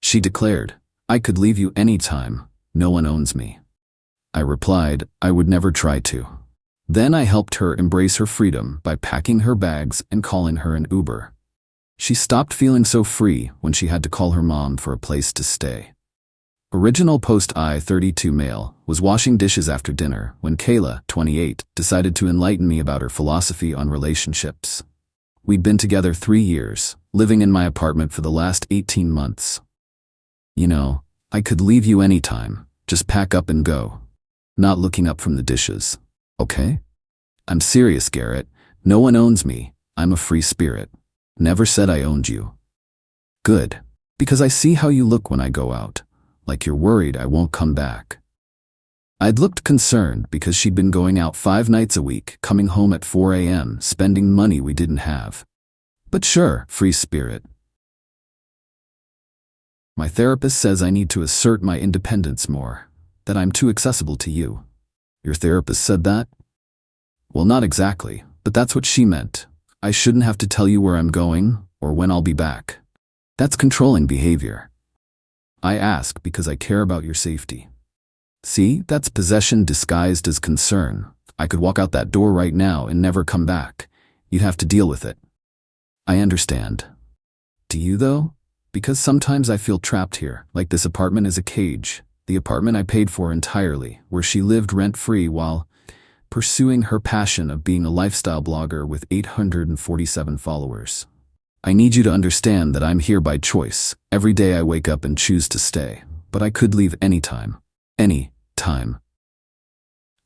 She declared, "I could leave you anytime. No one owns me." I replied, "I would never try to." Then I helped her embrace her freedom by packing her bags and calling her an Uber. She stopped feeling so free when she had to call her mom for a place to stay. Original post I-32 male was washing dishes after dinner when Qley, 28, decided to enlighten me about her philosophy on relationships. We'd been together 3 years, living in my apartment for the last 18 months. "You know, I could leave you anytime, just pack up and go." Not looking up from the dishes. "Okay?" "I'm serious, Garrett. No one owns me. I'm a free spirit. Never said I owned you." "Good. Because I see how you look when I go out. Like you're worried I won't come back." I'd looked concerned because she'd been going out 5 nights a week, coming home at 4 a.m., spending money we didn't have. "But sure, free spirit. My therapist says I need to assert my independence more, that I'm too accessible to you." "Your therapist said that?" "Well, not exactly, but that's what she meant. I shouldn't have to tell you where I'm going or when I'll be back. That's controlling behavior." "I ask because I care about your safety." "See, that's possession disguised as concern. I could walk out that door right now and never come back. You'd have to deal with it." "I understand. Do you though? Because sometimes I feel trapped here, like this apartment is a cage. The apartment I paid for entirely, where she lived rent-free while pursuing her passion of being a lifestyle blogger with 847 followers. I need you to understand that I'm here by choice. Every day I wake up and choose to stay, but I could leave anytime. Any time.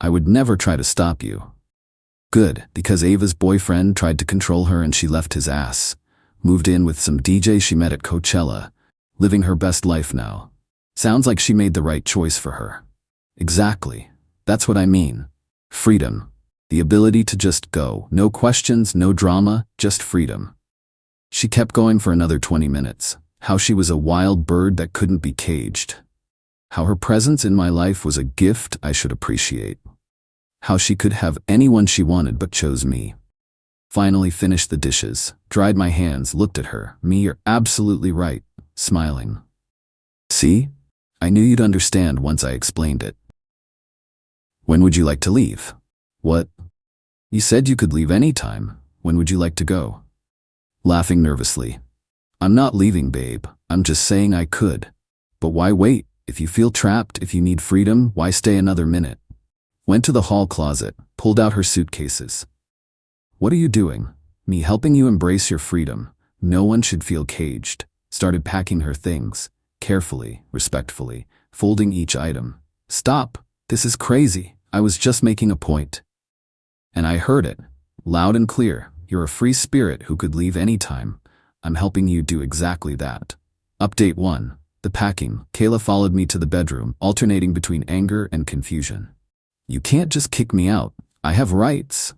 I would never try to stop you." "Good, because Ava's boyfriend tried to control her and she left his ass. Moved in with some DJ she met at Coachella, living her best life now. Sounds like she made the right choice for her." "Exactly. That's what I mean. Freedom. The ability to just go. No questions, no drama, just freedom." She kept going for another 20 minutes. How she was a wild bird that couldn't be caged. How her presence in my life was a gift I should appreciate. How she could have anyone she wanted but chose me. Finally finished the dishes, dried my hands, looked at her. "Me, you're absolutely right," smiling. "See? I knew you'd understand once I explained it." "When would you like to leave?" "What? You said you could leave anytime. When would you like to go?" Laughing nervously. "I'm not leaving, babe. I'm just saying I could. But why wait? If you feel trapped, if you need freedom, why stay another minute?" Went to the hall closet, pulled out her suitcases. "What are you doing?" "Me helping you embrace your freedom. No one should feel caged." Started packing her things, carefully, respectfully, folding each item. "Stop. This is crazy. I was just making a point." And I heard it, loud and clear. "You're a free spirit who could leave anytime. I'm helping you do exactly that." Update 1. The packing. Qley followed me to the bedroom, alternating between anger and confusion. "You can't just kick me out. I have rights."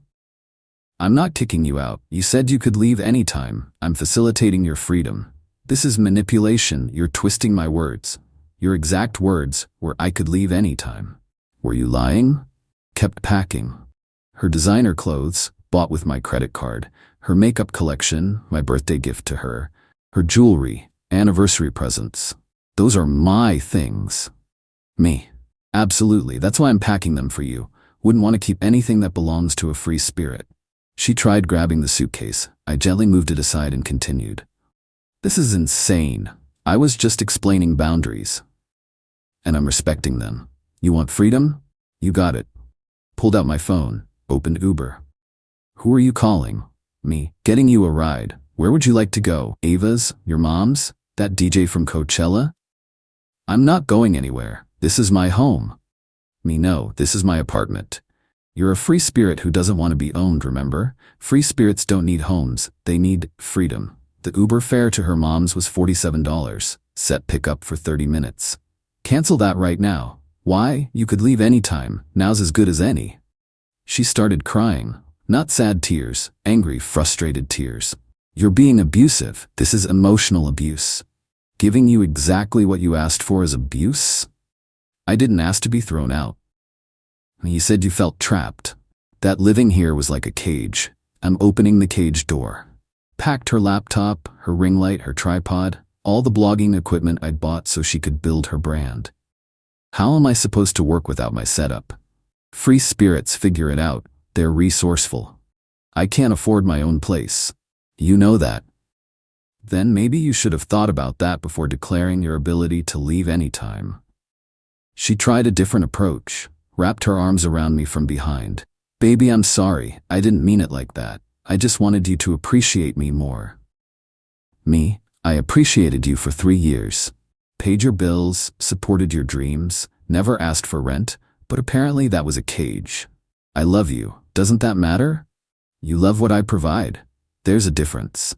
"I'm not kicking you out. You said you could leave anytime. I'm facilitating your freedom." "This is manipulation. You're twisting my words." "Your exact words were I could leave anytime." "Were you lying?" Kept packing. Her designer clothes, bought with my credit card. Her makeup collection, my birthday gift to her. Her jewelry, anniversary presents. Those are my things. Me. Absolutely, that's why I'm packing them for you. Wouldn't want to keep anything that belongs to a free spirit. She tried grabbing the suitcase. I gently moved it aside and continued. "This is insane. I was just explaining boundaries. And I'm respecting them. You want freedom? You got it." Pulled out my phone, opened Uber. "Who are you calling?" "Me. Getting you a ride. Where would you like to go? Ava's? Your mom's? That DJ from Coachella?" "I'm not going anywhere. This is my home." "Me, no, this is my apartment." "You're a free spirit who doesn't want to be owned, remember? Free spirits don't need homes, they need freedom." The Uber fare to her mom's was $47, set pickup for 30 minutes. "Cancel that right now." "Why? You could leave anytime, now's as good as any." She started crying. Not sad tears, angry, frustrated tears. "You're being abusive. This is emotional abuse. Giving you exactly what you asked for is abuse?" "I didn't ask to be thrown out." "You said you felt trapped. That living here was like a cage. I'm opening the cage door." Packed her laptop, her ring light, her tripod. All the blogging equipment I'd bought so she could build her brand. How am I supposed to work without my setup? Free spirits figure it out. They're resourceful. I can't afford my own place. You know that. Then maybe you should have thought about that before declaring your ability to leave anytime. She tried a different approach, wrapped her arms around me from behind. Baby, I'm sorry. I didn't mean it like that. I just wanted you to appreciate me more. Me? I appreciated you for 3 years. Paid your bills, supported your dreams, never asked for rent, but apparently that was a cage. I love you. Doesn't that matter? You love what I provide. There's a difference.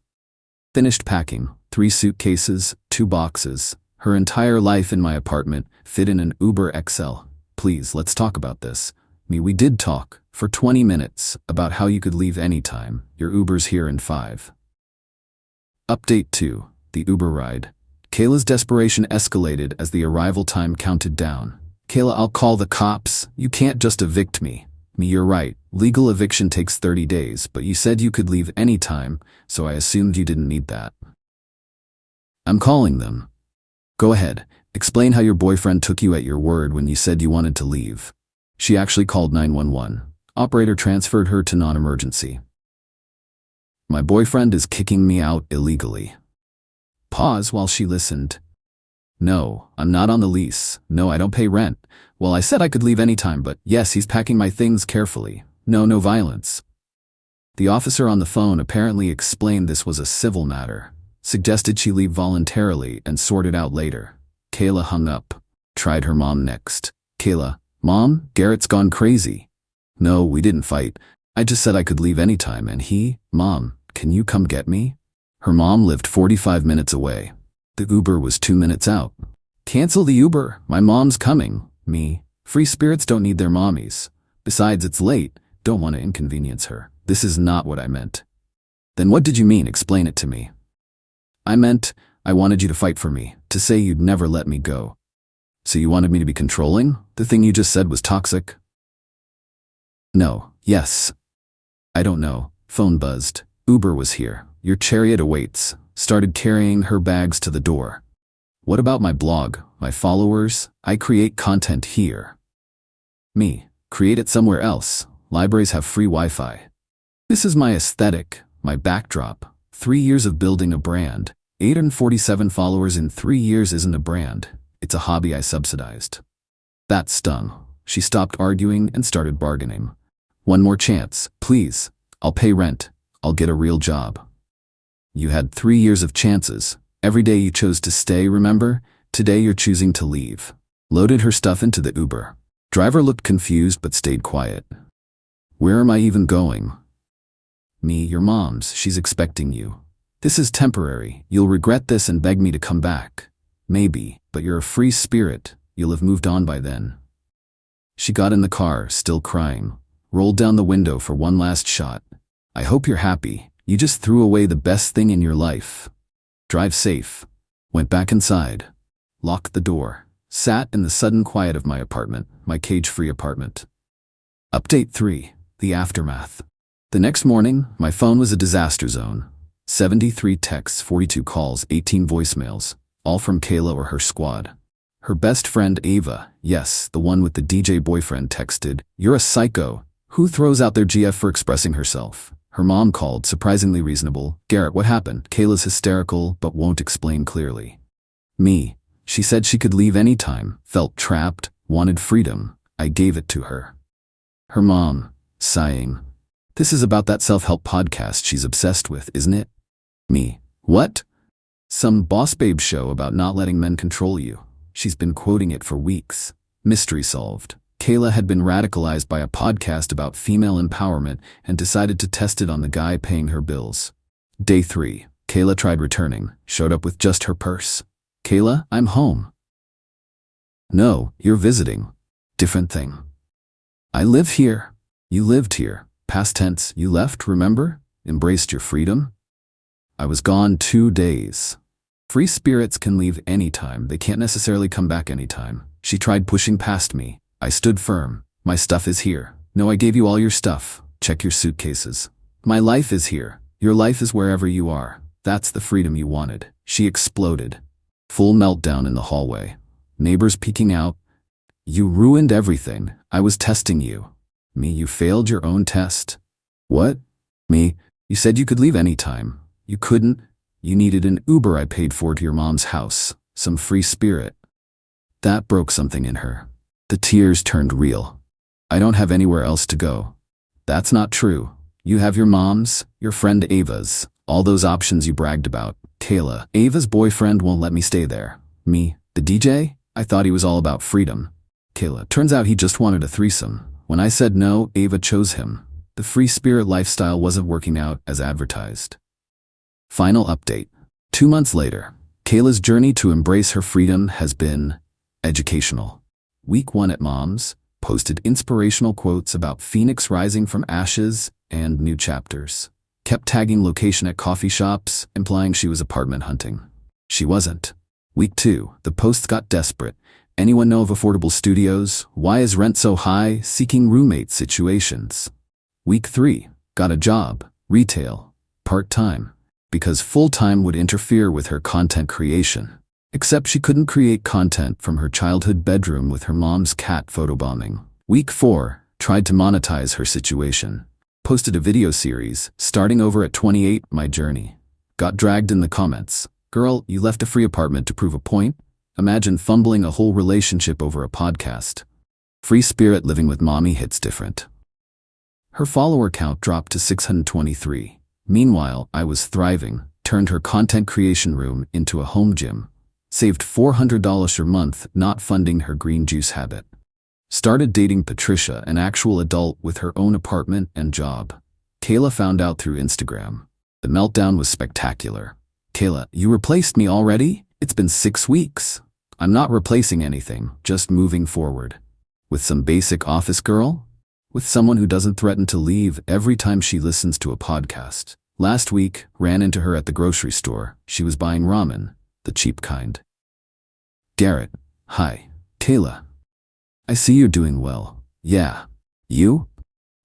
Finished packing, 3 suitcases, 2 boxes. Her entire life in my apartment fit in an Uber XL. Please, let's talk about this. We did talk for 20 minutes about how you could leave anytime. Your Uber's here in 5. Update 2. The Uber ride. Kayla's desperation escalated as the arrival time counted down. Qley, I'll call the cops. You can't just evict me. You're right. Legal eviction takes 30 days, but you said you could leave anytime, so I assumed you didn't need that. I'm calling them. Go ahead. Explain how your boyfriend took you at your word when you said you wanted to leave. She actually called 911. Operator transferred her to non-emergency. My boyfriend is kicking me out illegally. Pause while she listened. No, I'm not on the lease. No, I don't pay rent. Well, I said I could leave anytime, but yes, he's packing my things carefully. No violence. The officer on the phone apparently explained this was a civil matter, suggested she leave voluntarily and sort it out later. Qley hung up. Tried her mom next. Qley, Mom, Garrett's gone crazy. No, we didn't fight. I just said I could leave anytime and he, Mom, can you come get me? Her mom lived 45 minutes away. The Uber was 2 minutes out. Cancel the Uber. My mom's coming. Me. Free spirits don't need their mommies. Besides, it's late. Don't want to inconvenience her. This is not what I meant. Then what did you mean? Explain it to me. I meant I wanted you to fight for me, to say you'd never let me go. So you wanted me to be controlling? The thing you just said was toxic? No. Yes. I don't know. Phone buzzed. Uber was here. Your chariot awaits. Started carrying her bags to the door. What about my blog, my followers? I create content here. Me. Create it somewhere else. Libraries have free Wi-Fi. This is my aesthetic, my backdrop. 3 years of building a brand. 847 followers in 3 years isn't a brand. It's a hobby I subsidized. That stung. She stopped arguing and started bargaining. One more chance, please. I'll pay rent. I'll get a real job. You had 3 years of chances. Every day you chose to stay, remember? Today you're choosing to leave. Loaded her stuff into the Uber. Driver looked confused but stayed quiet. Where am I even going? Me, your mom's. She's expecting you. This is temporary. You'll regret this and beg me to come back. Maybe, but you're a free spirit. You'll have moved on by then. She got in the car, still crying. Rolled down the window for one last shot. I hope you're happy. You just threw away the best thing in your life. Drive safe. Went back inside. Locked the door. Sat in the sudden quiet of my apartment, my cage-free apartment. Update 3. The aftermath. The next morning, my phone was a disaster zone. 73 texts, 42 calls, 18 voicemails, all from Qley or her squad. Her best friend Ava, yes, the one with the DJ boyfriend, texted, "You're a psycho. Who throws out their GF for expressing herself?" Her mom called, surprisingly reasonable. "Garrett, what happened?" Qley's hysterical, but won't explain clearly. Me. She said she could leave anytime, felt trapped, wanted freedom. I gave it to her. Her mom, sighing. "This is about that self-help podcast she's obsessed with, isn't it?" Me. "What?" "Some boss babe show about not letting men control you. She's been quoting it for weeks." Mystery solved. Qley had been radicalized by a podcast about female empowerment and decided to test it on the guy paying her bills. Day 3. Qley tried returning, showed up with just her purse. "Qley, I'm home." "No, you're visiting." "Different thing." "I live here." "You lived here. Past tense, you left, remember? Embraced your freedom." "I was gone 2 days." Free spirits can leave anytime. They can't necessarily come back anytime. She tried pushing past me. I stood firm. "My stuff is here." "No, I gave you all your stuff. Check your suitcases." "My life is here. Your life is wherever you are." That's the freedom you wanted. She exploded. Full meltdown in the hallway. Neighbors peeking out. You ruined everything. I was testing you. Me, you failed your own test. What? Me, you said you could leave anytime. You couldn't. You needed an Uber I paid for to your mom's house. Some free spirit. That broke something in her. The tears turned real. I don't have anywhere else to go. That's not true. You have your mom's, your friend Ava's, all those options you bragged about. Kayla, Ava's boyfriend won't let me stay there. Me, the DJ? I thought he was all about freedom. Kayla, turns out he just wanted a threesome. When I said no, Ava chose him. The free spirit lifestyle wasn't working out as advertised. Final update. 2 months later, Kayla's journey to embrace her freedom has been educational. Week 1 at Mom's posted inspirational quotes about Phoenix rising from ashes and new chapters. Kept tagging location at coffee shops, implying she was apartment hunting. She wasn't. Week 2, the posts got desperate. Anyone know of affordable studios? Why is rent so high? Seeking roommate situations. Week 3, got a job, retail, part-time, because full-time would interfere with her content creation. Except she couldn't create content from her childhood bedroom with her mom's cat photobombing. Week 4, tried to monetize her situation. Posted a video series, starting over at 28, My Journey. Got dragged in the comments. Girl, you left a free apartment to prove a point? Imagine fumbling a whole relationship over a podcast. Free spirit living with mommy hits different. Her follower count dropped to 623. Meanwhile, I was thriving, turned her content creation room into a home gym. Saved $400 per month not funding her green juice habit. Started dating Patricia, an actual adult with her own apartment and job. Kayla found out through Instagram. The meltdown was spectacular. Kayla, you replaced me already? It's been 6 weeks. I'm not replacing anything, just moving forward. With some basic office girl? With someone who doesn't threaten to leave every time she listens to a podcast. Last week, ran into her at the grocery store. She was buying ramen, the cheap kind. Garrett, hi. Kayla. I see you're doing well. Yeah. You?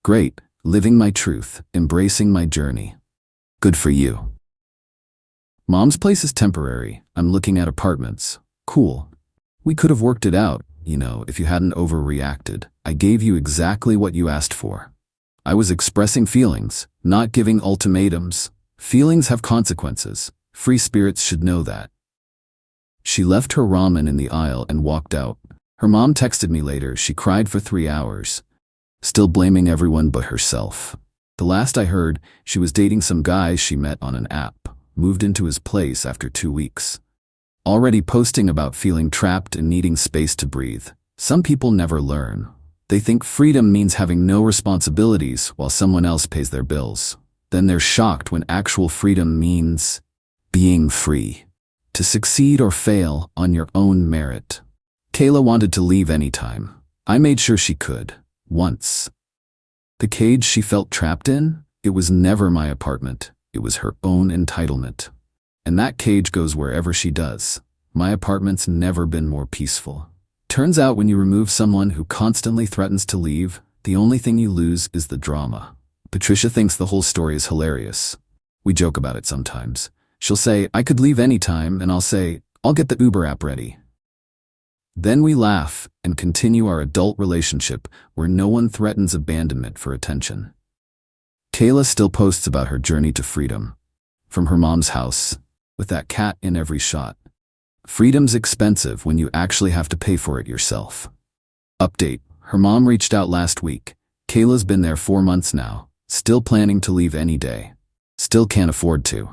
Great. Living my truth, embracing my journey. Good for you. Mom's place is temporary. I'm looking at apartments. Cool. We could have worked it out, if you hadn't overreacted. I gave you exactly what you asked for. I was expressing feelings, not giving ultimatums. Feelings have consequences. Free spirits should know that. She left her ramen in the aisle and walked out. Her mom texted me later. She cried for 3 hours. Still blaming everyone but herself. The last I heard, she was dating some guy she met on an app. Moved into his place after 2 weeks. Already posting about feeling trapped and needing space to breathe. Some people never learn. They think freedom means having no responsibilities while someone else pays their bills. Then they're shocked when actual freedom means being free. To succeed or fail on your own merit. Kayla wanted to leave anytime. I made sure she could. Once. The cage she felt trapped in? It was never my apartment. It was her own entitlement. And that cage goes wherever she does. My apartment's never been more peaceful. Turns out when you remove someone who constantly threatens to leave, the only thing you lose is the drama. Patricia thinks the whole story is hilarious. We joke about it sometimes. She'll say, I could leave anytime, and I'll say, I'll get the Uber app ready. Then we laugh and continue our adult relationship where no one threatens abandonment for attention. Kayla still posts about her journey to freedom. From her mom's house, with that cat in every shot. Freedom's expensive when you actually have to pay for it yourself. Update, her mom reached out last week. Kayla's been there 4 months now, still planning to leave any day. Still can't afford to.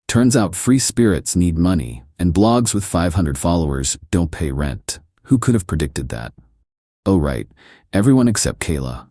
Turns out free spirits need money, and blogs with 500 followers don't pay rent. Who could have predicted that? Oh right, everyone except Kayla.